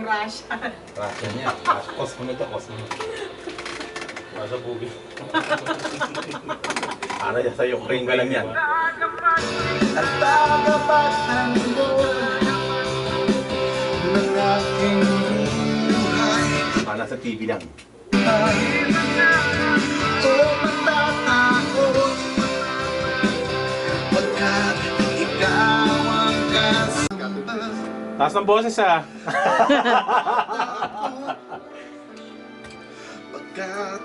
from Russia. Russia niya. Cosmo na ito, Cosmo. Russia Bugi. Para sa Ukraine ka lang yan. At tagapagtanggol ng aking buhay. Para sa TV lang. O matatakot pagkat ikaw ang kasama. Taas ng boses ah. Pagkat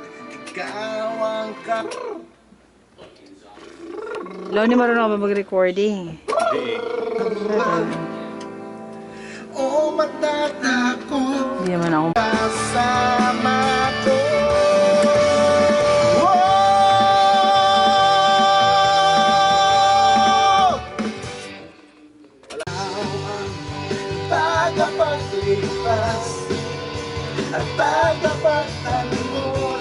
ikaw ang kasama. Loni, marunong ka ba mag-recording? Hindi eh. O matatakot Hindi naman ako. kasama ko. Tagapagligtas at tagapagtanggol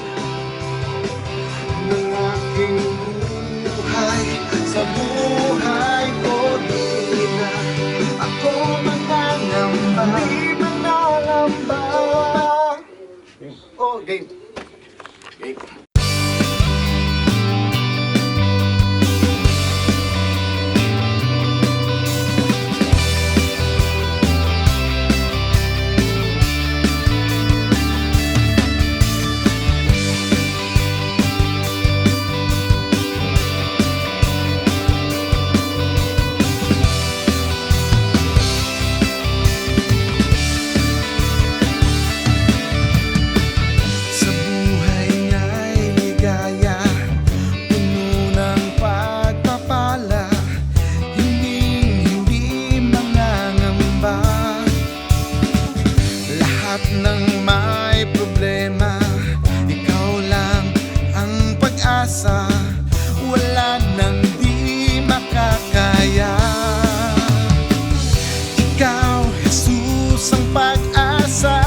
ng aking buhay. Sa buhay ko di na ako mangangamba. Di mangalamba. Oh, game. Game. Sa buhay nga'y ligaya, puno ng pagpapala, hindi mangangamba. Lahat ng may problema, ikaw lang ang pag-asa. Wala nang di makakaya. Ikaw, Jesus, ang pag-asa.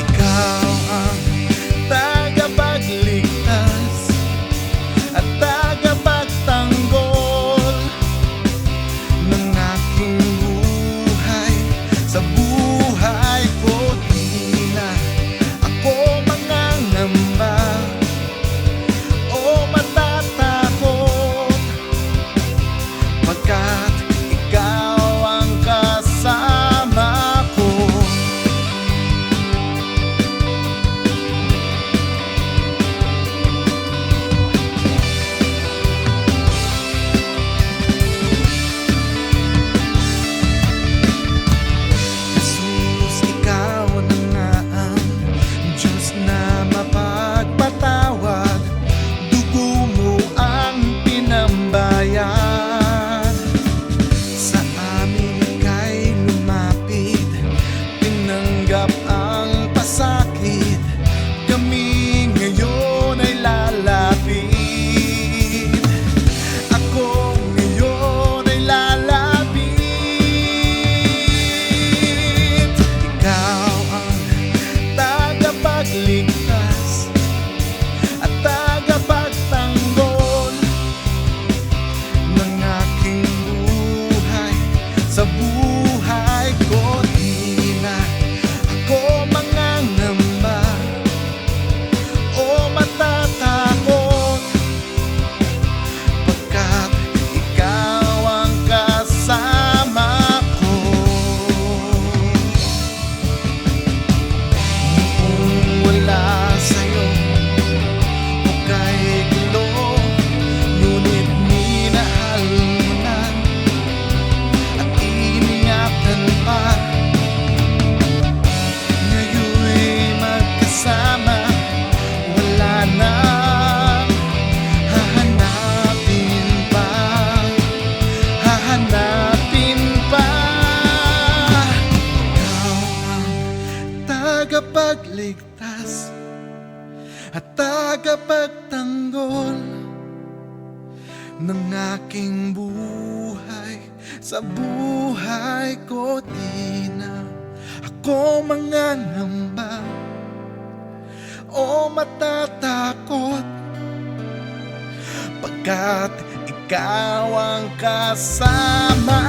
Ikaw ang tagapagligtas at tagapagtanggol ng aking buhay. Sa buhay ko di na ako mangangamba o matatakot pagkat ikaw ang kasama ko. Jesus, ikaw na nga ang Diyos na mapagpatawad. Dugo mo ang pinambayad. Sa amin ika'y lumapit, tinanggap ang pasakit. Kami ngayon ay lalapit. Ako ngayon ay lalapit. Ikaw ang tagapagligtas at tagapagtanggol ng aking buhay. Sa buhay ko di na ako mangangamba o matatakot pagkat ikaw ang kasama ko. Kung wala sa'yo o kay gulo, ngunit minahal mo na at iningatan pa. Ngayon'y magkasama, wala nang hahanapin pa. Hahanapin pa. Ikaw ang tagapagligtas at tagapagtanggol ng aking buhay. Sa buhay ko di na ako mangangamba o matatakot pagkat ikaw ang kasama